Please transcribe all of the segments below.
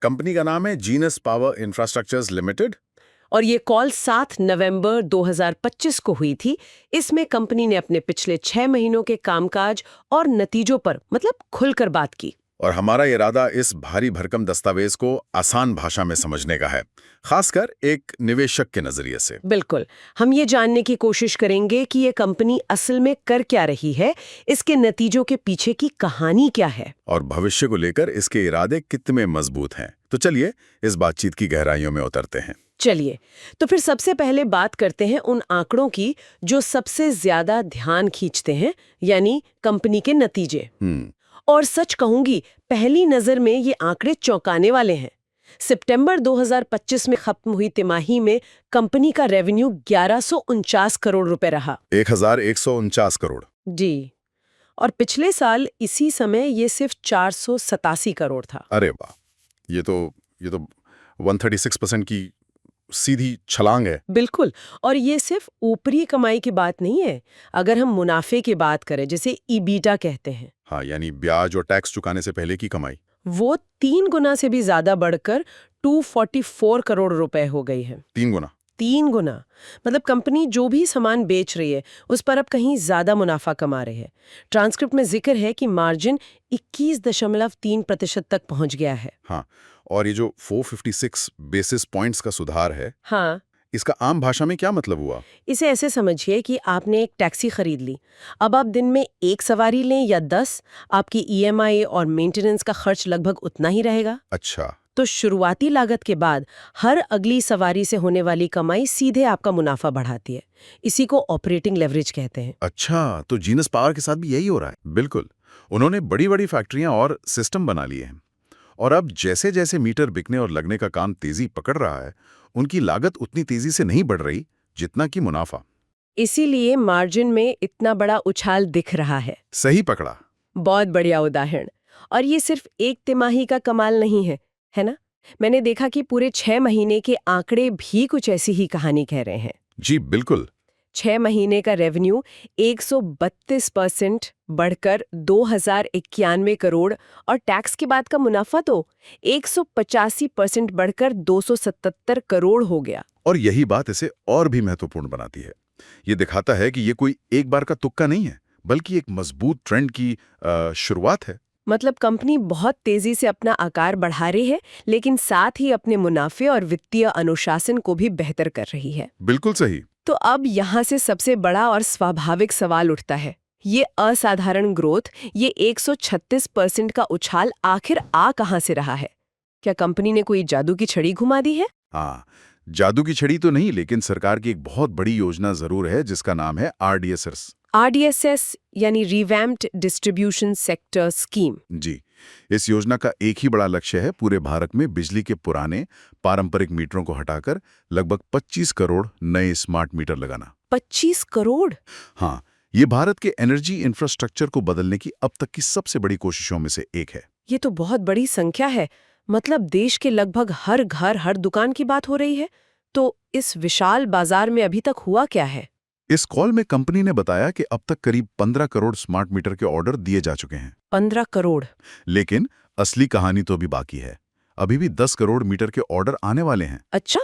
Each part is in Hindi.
कंपनी का नाम है जीनस पावर इंफ्रास्ट्रक्चर्स लिमिटेड। और ये कॉल 7 नवंबर 2025 को हुई थी। इसमें कंपनी ने अपने पिछले 6 महीनों के कामकाज और नतीजों पर खुलकर बात की। और हमारा इरादा इस भारी भरकम दस्तावेज को आसान भाषा में समझने का है, खासकर एक निवेशक के नजरिए से। बिल्कुल, हम ये जानने की कोशिश करेंगे कि ये कंपनी असल में कर क्या रही है, इसके नतीजों के पीछे की कहानी क्या है, और भविष्य को लेकर इसके इरादे कितने मजबूत हैं। तो चलिए इस बातचीत की गहराइयों में उतरते हैं। चलिए, तो फिर सबसे पहले बात करते हैं उन आंकड़ों की जो सबसे ज्यादा ध्यान खींचते हैं, यानी कंपनी के नतीजे। और सच कहूंगी, पहली नजर में ये आंकड़े चौंकाने वाले हैं। सितंबर 2025 में खत्म हुई तिमाही में कंपनी का रेवेन्यू 1149 करोड़ रुपए रहा। 1149 करोड़। जी। और पिछले साल इसी समय ये सिर्फ 487 करोड़ था। अरे वाह, ये तो 136% की सीधी छलांग है। बिल्कुल। और ये सिर्फ ऊपरी कमाई की बात नहीं है। अगर हम मुनाफे की बात करें, जिसे ईबीटा कहते हैं, हाँ, यानी ब्याज और टैक्स चुकाने से पहले की कमाई, वो 3 गुना से भी ज्यादा बढ़कर 244 करोड़ रुपए हो गई है। 3 गुना। 3 गुना। कंपनी जो भी सामान बेच रही है उस पर अब कहीं ज्यादा मुनाफा कमा रही है। ट्रांसक्रिप्ट में जिक्र है कि मार्जिन 21.3% तक पहुंच गया है। हाँ, और ये जो 456 बेसिस पॉइंट्स का सुधार है, हाँ, इसका आम भाषा में क्या मतलब हुआ? इसे ऐसे समझिए कि आपने एक टैक्सी खरीद ली। अब आप दिन में 1 सवारी लें या 10, आपकी ईएमआई और मेंटेनेंस का खर्च लगभग उतना ही रहेगा। अच्छा। तो शुरुआती लागत के बाद हर अगली सवारी से होने वाली कमाई सीधे आपका मुनाफा बढ़ाती है। इसी को ऑपरेटिंग लेवरेज कहते हैं। अच्छा, तो जीनस पावर के साथ भी यही हो रहा है। बिल्कुल, उन्होंने बड़ी-बड़ी फैक्ट्रियां और सिस्टम बना लिए हैं, और अब जैसे-जैसे मीटर बिकने और लगने का काम तेजी पकड़ रहा है, उनकी लागत उतनी तेजी से नहीं बढ़ रही जितना कि मुनाफा। इसीलिए मार्जिन में इतना बड़ा उछाल दिख रहा है। सही पकड़ा। बहुत बढ़िया उदाहरण। और ये सिर्फ एक तिमाही का कमाल नहीं है, है ना? मैंने देखा कि पूरे 6 महीने के आंकड़े भी कुछ ऐसी ही कहानी कह रहे हैं। जी बिल्कुल। 6 महीने का रेवेन्यू 132% बढ़कर 2091 करोड़, और टैक्स के बाद का मुनाफा तो 185% बढ़कर 277 करोड़ हो गया। और यही बात इसे और भी महत्वपूर्ण बनाती है। ये दिखाता है कि ये कोई एक बार का तुक्का नहीं है, बल्कि एक मजबूत ट्रेंड की शुरुआत है। कंपनी बहुत तेजी से अपना आकार बढ़ा रही है, लेकिन साथ ही अपने मुनाफे और वित्तीय अनुशासन को भी बेहतर कर रही है। बिल्कुल सही। तो अब यहाँ से सबसे बड़ा और स्वाभाविक सवाल उठता है, ये असाधारण ग्रोथ, ये 136% का उछाल आखिर आ कहाँ से रहा है? क्या कंपनी ने कोई जादू की छड़ी घुमा दी है? हाँ, जादू की छड़ी तो नहीं, लेकिन सरकार की एक बहुत बड़ी योजना जरूर है जिसका नाम है आरडीएसएस। आरडीएसएस यानी रिवैम्प्ड डिस्ट्रीब्यूशन सेक्टर स्कीम। जी, इस योजना का एक ही बड़ा लक्ष्य है पूरे भारत में बिजली के पुराने पारंपरिक मीटरों को हटाकर लगभग 25 करोड़ नए स्मार्ट मीटर लगाना। 25 करोड़? हाँ, ये भारत के एनर्जी इंफ्रास्ट्रक्चर को बदलने की अब तक की सबसे बड़ी कोशिशों में से एक है। ये तो बहुत बड़ी संख्या है। देश के लगभग हर घर, हर दुकान की बात हो रही है। तो इस विशाल बाजार में अभी तक हुआ क्या है? इस कॉल में कंपनी ने बताया कि अब तक करीब 15 करोड़ स्मार्ट मीटर के ऑर्डर दिए जा चुके हैं। 15 करोड़? लेकिन असली कहानी तो अभी बाकी है। अभी भी 10 करोड़ मीटर के ऑर्डर आने वाले हैं। अच्छा।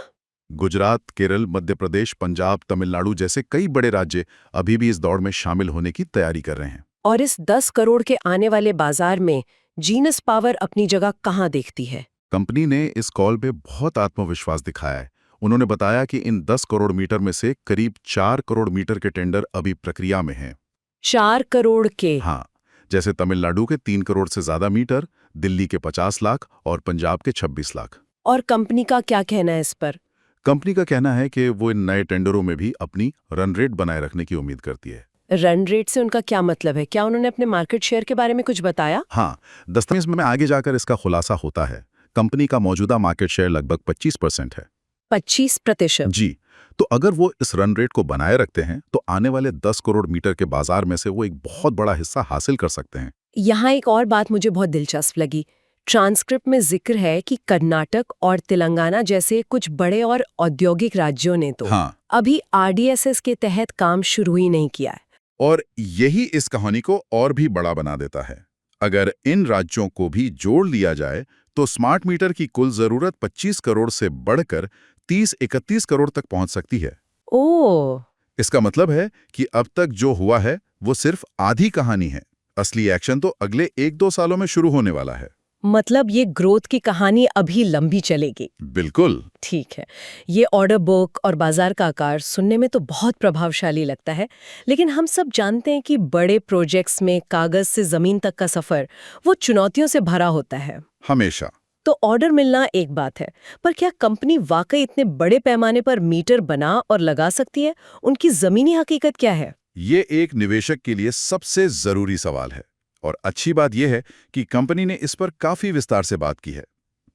गुजरात, केरल, मध्य प्रदेश, पंजाब, तमिलनाडु जैसे कई बड़े राज्य अभी भी इस दौड़ में शामिल होने की तैयारी कर रहे हैं। और इस 10 करोड़ के आने वाले बाजार में जीनस पावर अपनी जगह कहाँ देखती है? कंपनी ने इस कॉल पे बहुत आत्मविश्वास दिखाया है। उन्होंने बताया कि इन 10 करोड़ मीटर में से करीब 4 करोड़ मीटर के टेंडर अभी प्रक्रिया में हैं। 4 करोड़ के? हाँ, जैसे तमिलनाडु के 3 करोड़ से ज्यादा मीटर, दिल्ली के 50 लाख और पंजाब के 26 लाख। और कंपनी का क्या कहना है इस पर? कंपनी का कहना है कि वो इन नए टेंडरों में भी अपनी रन रेट बनाए रखने की उम्मीद करती है। रन रेट से उनका क्या मतलब है? क्या उन्होंने अपने मार्केट शेयर के बारे में कुछ बताया? हाँ, दस्तावेज में आगे जाकर इसका खुलासा होता है। कंपनी का मौजूदा मार्केट शेयर लगभग 25% है। 25%? जी, तो अगर वो इस रन रेट को बनाए रखते हैं तो आने वाले 10 करोड़ मीटर के बाजार में से वो एक बहुत बड़ा हिस्सा हासिल कर सकते हैं। यहाँ एक और बात मुझे बहुत दिलचस्प लगी। ट्रांसक्रिप्ट में जिक्र है कि कर्नाटक और तेलंगाना जैसे कुछ बड़े और औद्योगिक राज्यों ने तो हाँ, अभी आरडीएसएस के तहत काम शुरू ही नहीं किया है। और यही इस कहानी को और भी बड़ा बना देता है। अगर इन राज्यों को भी जोड़ लिया जाए तो स्मार्ट मीटर की कुल जरूरत 25 करोड़ से बढ़कर 30-31 करोड़ तक पहुंच सकती है। ओह, इसका मतलब है कि अब तक जो हुआ है वो सिर्फ आधी कहानी है। असली एक्शन तो अगले 1-2 सालों में शुरू होने वाला है। मतलब ये ग्रोथ की कहानी अभी लंबी चलेगी। बिल्कुल। ठीक है, ये ऑर्डर बुक और बाजार का आकार सुनने में तो बहुत प्रभावशाली लगता है, लेकिन हम सब जानते हैं कि बड़े प्रोजेक्ट्स में कागज से जमीन तक का सफर वो चुनौतियों से भरा होता है। हमेशा। तो ऑर्डर मिलना एक बात है, पर क्या कंपनी वाकई इतने बड़े पैमाने पर मीटर बना और लगा सकती है? उनकी जमीनी हकीकत क्या है? ये एक निवेशक के लिए सबसे जरूरी सवाल है और अच्छी बात यह है कि कंपनी ने इस पर काफी विस्तार से बात की है।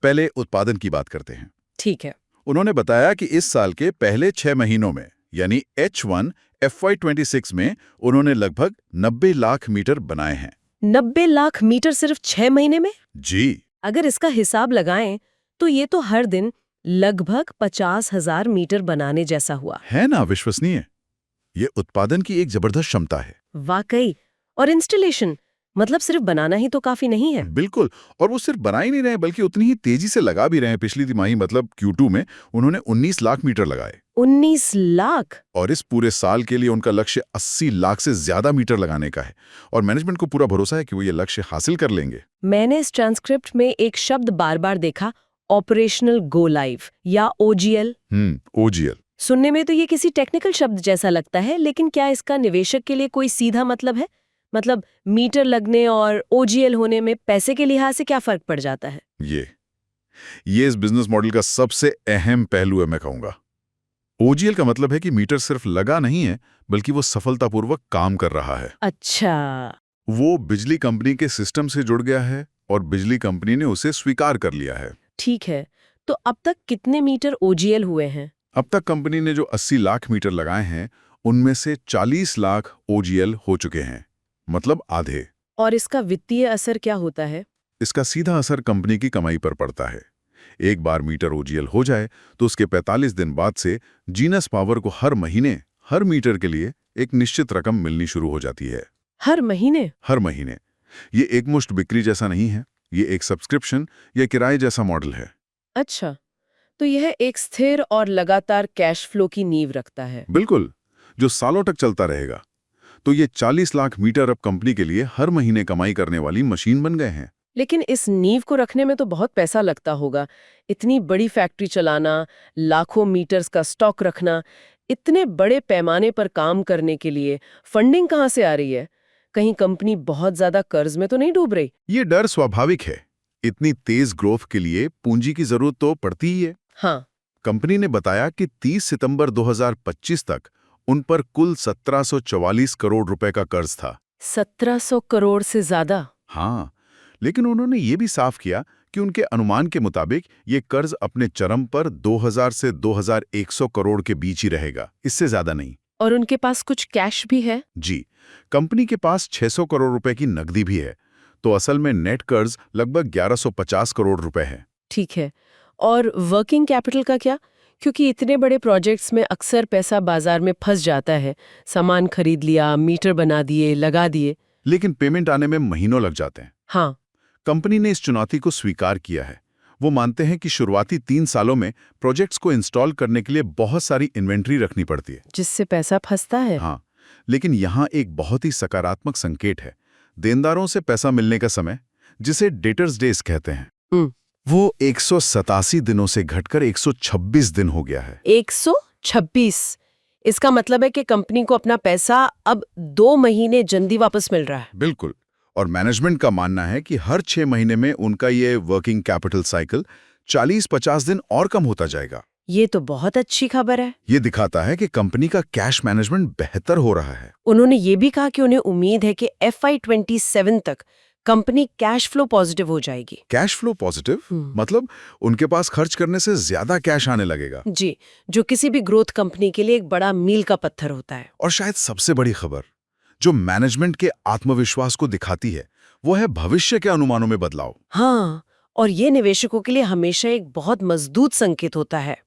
पहले उत्पादन की बात करते हैं। ठीक है। उन्होंने बताया कि इस साल के पहले 6 महीनों में यानी H1 FY26 में उन्होंने लगभग 90 लाख मीटर बनाए हैं। 90 लाख मीटर सिर्फ 6 महीने में? जी। अगर इसका हिसाब लगाएं तो ये तो हर दिन लगभग 50,000 मीटर बनाने जैसा हुआ। है ना विश्वसनीय? ये उत्पादन की एक जबरदस्त क्षमता है। वाकई। और इंस्टॉलेशन, मतलब सिर्फ बनाना ही तो काफी नहीं है। बिल्कुल। और वो सिर्फ बना ही नहीं रहे बल्कि उतनी ही तेजी से लगा भी रहे हैं। पिछली तिमाही मतलब Q2 में उन्होंने 19 लाख मीटर लगाए। 19 लाख? और इस पूरे साल के लिए उनका लक्ष्य 80 लाख से ज्यादा मीटर लगाने का है और मैनेजमेंट को पूरा भरोसा है कि वो ये लक्ष्य हासिल कर लेंगे। मैंने इस ट्रांसक्रिप्ट में एक शब्द बार बार देखा, ऑपरेशनल गो लाइव या OGL। OGL। सुनने में तो ये किसी टेक्निकल शब्द जैसा लगता है, लेकिन क्या इसका निवेशक के लिए कोई सीधा मतलब है? मतलब मीटर लगने और OGL होने में पैसे के लिहाज से क्या फर्क पड़ जाता है? ये इस बिजनेस मॉडल का सबसे अहम पहलू है मैं कहूंगा। OGL का मतलब है कि मीटर सिर्फ लगा नहीं है बल्कि वो सफलतापूर्वक काम कर रहा है। अच्छा। वो बिजली कंपनी के सिस्टम से जुड़ गया है और बिजली कंपनी ने उसे स्वीकार कर लिया है। ठीक है, तो अब तक कितने मीटर OGL हुए हैं? अब तक कंपनी ने जो 80 लाख मीटर लगाए हैं उनमें से 40 लाख OGL हो चुके हैं, मतलब आधे। और इसका वित्तीय असर क्या होता है? इसका सीधा असर कंपनी की कमाई पर पड़ता है। एक बार मीटर OGL हो जाए तो उसके 45 दिन बाद से जीनस पावर को हर महीने हर मीटर के लिए एक निश्चित रकम मिलनी शुरू हो जाती है। हर महीने? हर महीने। ये एकमुश्त बिक्री जैसा नहीं है, ये एक सब्सक्रिप्शन या किराए जैसा मॉडल है। अच्छा, तो यह एक स्थिर और लगातार कैश फ्लो की नींव रखता है। बिल्कुल, जो सालों तक चलता रहेगा। तो ये 40 लाख मीटर अब कंपनी के लिए हर महीने कमाई करने वाली मशीन बन गए हैं। लेकिन इस नींव को रखने में तो बहुत पैसा लगता होगा। इतनी बड़ी फैक्ट्री चलाना, लाखों मीटर्स का स्टॉक रखना, इतने बड़े पैमाने पर काम करने के लिए फंडिंग कहाँ से आ रही है? कहीं कंपनी बहुत ज्यादा कर्ज में तो नहीं डूब रही? ये डर स्वाभाविक है। इतनी तेज ग्रोथ के लिए पूंजी की जरूरत तो पड़ती ही है। हाँ। कंपनी ने बताया कि 30 सितंबर 2025 तक उन पर कुल 1744 करोड़ रुपए का कर्ज था। 1700 करोड़ से ज्यादा? हाँ, लेकिन उन्होंने ये भी साफ किया कि उनके अनुमान के मुताबिक ये कर्ज अपने चरम पर 2000 से 2100 करोड़ के बीच ही रहेगा, इससे ज्यादा नहीं। और उनके पास कुछ कैश भी है? जी, कंपनी के पास 600 करोड़ रुपए की नकदी भी है, तो असल में नेट कर्ज लगभग 1150 करोड़ रुपए है। ठीक है। और वर्किंग कैपिटल का क्या? क्योंकि इतने बड़े प्रोजेक्ट्स में अक्सर पैसा बाजार में फंस जाता है। सामान खरीद लिया, मीटर बना दिए, लगा दिए, लेकिन पेमेंट आने में महीनों लग जाते हैं। हाँ। कंपनी ने इस चुनौती को स्वीकार किया है। वो मानते हैं कि शुरुआती 3 सालों में प्रोजेक्ट्स को इंस्टॉल करने के लिए बहुत सारी इन्वेंट्री रखनी पड़ती है, जिससे पैसा फंसता है। हाँ, लेकिन यहाँ एक बहुत ही सकारात्मक संकेत है। देनदारों से पैसा मिलने का समय, जिसे डेटर्स डेज कहते हैं, वो 187 दिनों से घटकर 126 दिन हो गया है। 126? इसका मतलब है कि कंपनी को अपना पैसा अब 2 महीने जल्दी वापस मिल रहा है। बिल्कुल। और मैनेजमेंट का मानना है कि हर 6 महीने में उनका ये वर्किंग कैपिटल साइकिल 40-50 दिन और कम होता जाएगा। ये तो बहुत अच्छी खबर है। ये दिखाता है कि कंपनी का कैश मैनेजमेंट बेहतर हो रहा है। उन्होंने ये भी कहा कि उन्हें उम्मीद है कि FY27 तक कंपनी कैश फ्लो पॉजिटिव हो जाएगी। कैश फ्लो पॉजिटिव मतलब उनके पास खर्च करने से ज्यादा कैश आने लगेगा। जी, जो किसी भी ग्रोथ कंपनी के लिए एक बड़ा मील का पत्थर होता है। और शायद सबसे बड़ी खबर जो मैनेजमेंट के आत्मविश्वास को दिखाती है, वो है भविष्य के अनुमानों में बदलाव। हाँ, और ये निवेशकों के लिए हमेशा एक बहुत मजबूत संकेत होता है।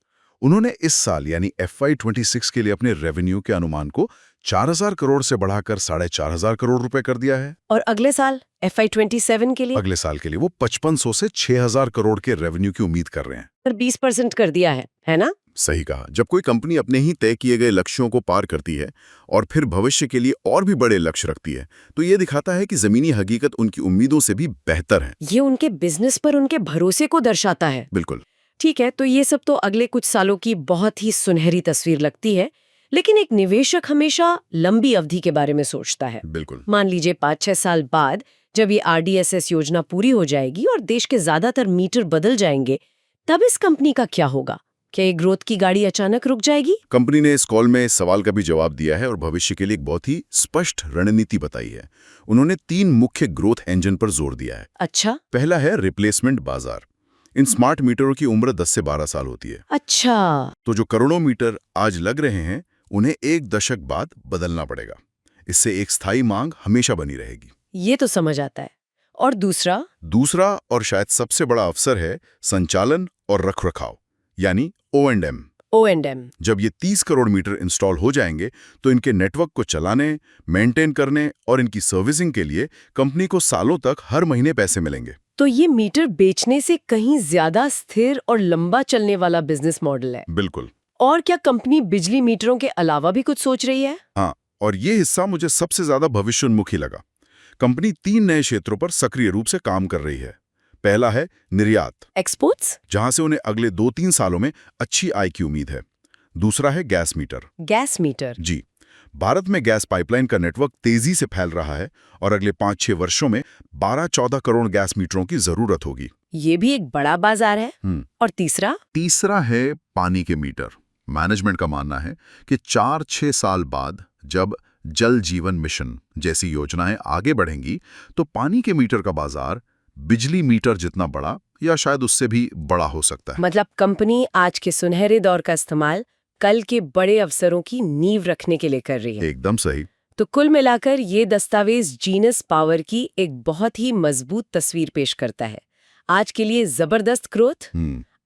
उन्होंने इस साल यानी FY26 के लिए अपने रेवेन्यू के अनुमान को 4000 करोड़ से बढ़ाकर 4500 करोड़ रुपए कर दिया है। और अगले साल FY27 के लिए अगले साल के लिए वो 5500 से 6000 करोड़ के रेवेन्यू की उम्मीद कर रहे हैं। पर 20% कर दिया है ना? सही कहा। जब कोई कंपनी अपने ही तय किए गए लक्ष्यों को पार करती है और फिर भविष्य के लिए और भी बड़े लक्ष्य रखती है, तो ये दिखाता है कि जमीनी हकीकत उनकी उम्मीदों से भी बेहतर है। ये उनके बिजनेस पर उनके भरोसे को दर्शाता है। बिल्कुल। ठीक है, तो ये सब तो अगले कुछ सालों की बहुत ही सुनहरी तस्वीर लगती है, लेकिन एक निवेशक हमेशा लंबी अवधि के बारे में सोचता है। बिल्कुल। मान लीजिए 5-6 साल बाद जब ये RDSS योजना पूरी हो जाएगी और देश के ज्यादातर मीटर बदल जाएंगे, तब इस कंपनी का क्या होगा? क्या ये ग्रोथ की गाड़ी अचानक रुक जाएगी? कंपनी ने इस कॉल में इस सवाल का भी जवाब दिया है और भविष्य के लिए एक बहुत ही स्पष्ट रणनीति बताई है। उन्होंने 3 मुख्य ग्रोथ इंजन पर जोर दिया है। अच्छा। पहला है रिप्लेसमेंट बाजार। इन स्मार्ट मीटरों की उम्र 10 से 12 साल होती है। अच्छा। तो जो करोड़ों मीटर आज लग रहे हैं, उन्हें 1 दशक बाद बदलना पड़ेगा। इससे एक स्थायी मांग हमेशा बनी रहेगी। ये तो समझ आता है। और दूसरा और शायद सबसे बड़ा अवसर है संचालन और रखरखाव, यानी O&M। जब ये 30 करोड़ मीटर इंस्टॉल हो जाएंगे, तो इनके नेटवर्क को चलाने, मेंटेन करने और इनकी सर्विसिंग के लिए कंपनी को सालों तक हर महीने पैसे मिलेंगे। तो ये मीटर बेचने से कहीं ज्यादा स्थिर और लंबा चलने वाला बिजनेस मॉडल है। बिल्कुल। और क्या कंपनी बिजली मीटरों के अलावा भी कुछ सोच रही है? हाँ, और ये हिस्सा मुझे सबसे ज्यादा भविष्योन्मुखी लगा। कंपनी 3 नए क्षेत्रों पर सक्रिय रूप से काम कर रही है। पहला है निर्यात, एक्सपोर्ट्स, जहां से उन्हें अगले 2-3 सालों में अच्छी आय की उम्मीद है। दूसरा है गैस मीटर। जी, भारत में गैस पाइपलाइन का नेटवर्क तेजी से फैल रहा है और अगले 5-6 वर्षों में 12-14 करोड़ गैस मीटरों की जरूरत होगी। ये भी एक बड़ा बाजार है। और तीसरा है पानी के मीटर। मैनेजमेंट का मानना है कि 4-6 साल बाद जब जल जीवन मिशन जैसी योजनाएं आगे बढ़ेंगी, तो पानी के मीटर का बाजार बिजली मीटर जितना बड़ा या शायद उससे भी बड़ा हो सकता है। मतलब कंपनी आज के सुनहरे दौर का इस्तेमाल कल के बड़े अवसरों की नींव रखने के लिए कर रही है। एकदम सही। तो कुल मिलाकर ये दस्तावेज जीनस पावर की एक बहुत ही मजबूत तस्वीर पेश करता है। आज के लिए जबरदस्त ग्रोथ,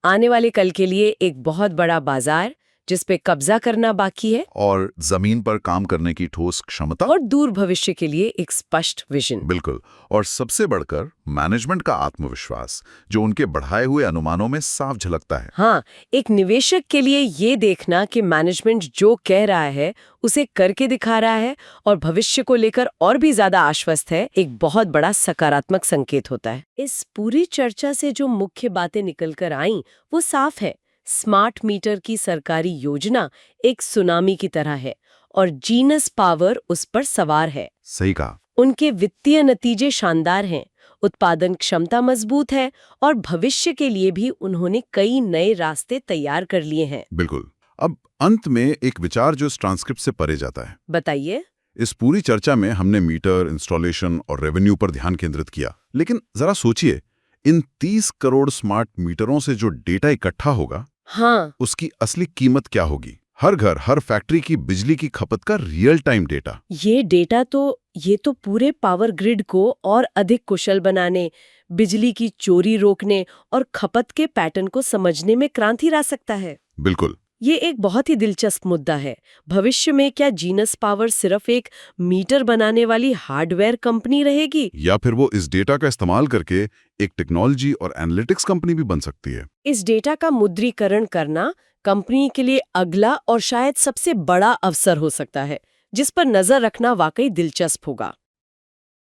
आने वाले कल के लिए एक बहुत बड़ा बाजार जिस पे कब्जा करना बाकी है, और जमीन पर काम करने की ठोस क्षमता, और दूर भविष्य के लिए एक स्पष्ट विजन। बिल्कुल। और सबसे बढ़कर मैनेजमेंट का आत्मविश्वास, जो उनके बढ़ाए हुए अनुमानों में साफ झलकता है। हाँ, एक निवेशक के लिए ये देखना कि मैनेजमेंट जो कह रहा है उसे करके दिखा रहा है और भविष्य को लेकर और भी ज्यादा आश्वस्त है, एक बहुत बड़ा सकारात्मक संकेत होता है। इस पूरी चर्चा से जो मुख्य बातें निकलकर आईं वो साफ है। स्मार्ट मीटर की सरकारी योजना एक सुनामी की तरह है और जीनस पावर उस पर सवार है। सही कहा। उनके वित्तीय नतीजे शानदार हैं, उत्पादन क्षमता मजबूत है और भविष्य के लिए भी उन्होंने कई नए रास्ते तैयार कर लिए हैं। बिल्कुल। अब अंत में एक विचार जो इस ट्रांसक्रिप्ट से परे जाता है। बताइए। इस पूरी चर्चा में हमने मीटर, इंस्टॉलेशन और रेवेन्यू पर ध्यान केंद्रित किया, लेकिन जरा सोचिए, इन 30 करोड़ स्मार्ट मीटरों से जो डेटा इकट्ठा होगा, हाँ, उसकी असली कीमत क्या होगी? हर घर, हर फैक्ट्री की बिजली की खपत का रियल टाइम डेटा। ये तो पूरे पावर ग्रिड को और अधिक कुशल बनाने, बिजली की चोरी रोकने और खपत के पैटर्न को समझने में क्रांति ला सकता है। बिल्कुल। ये एक बहुत ही दिलचस्प मुद्दा है। भविष्य में क्या जीनस पावर सिर्फ एक मीटर बनाने वाली हार्डवेयर कंपनी रहेगी, या फिर वो इस डेटा का इस्तेमाल करके एक टेक्नोलॉजी और एनालिटिक्स कंपनी भी बन सकती है? इस डेटा का मुद्रीकरण करना कंपनी के लिए अगला और शायद सबसे बड़ा अवसर हो सकता है, जिस पर नजर रखना वाकई दिलचस्प होगा।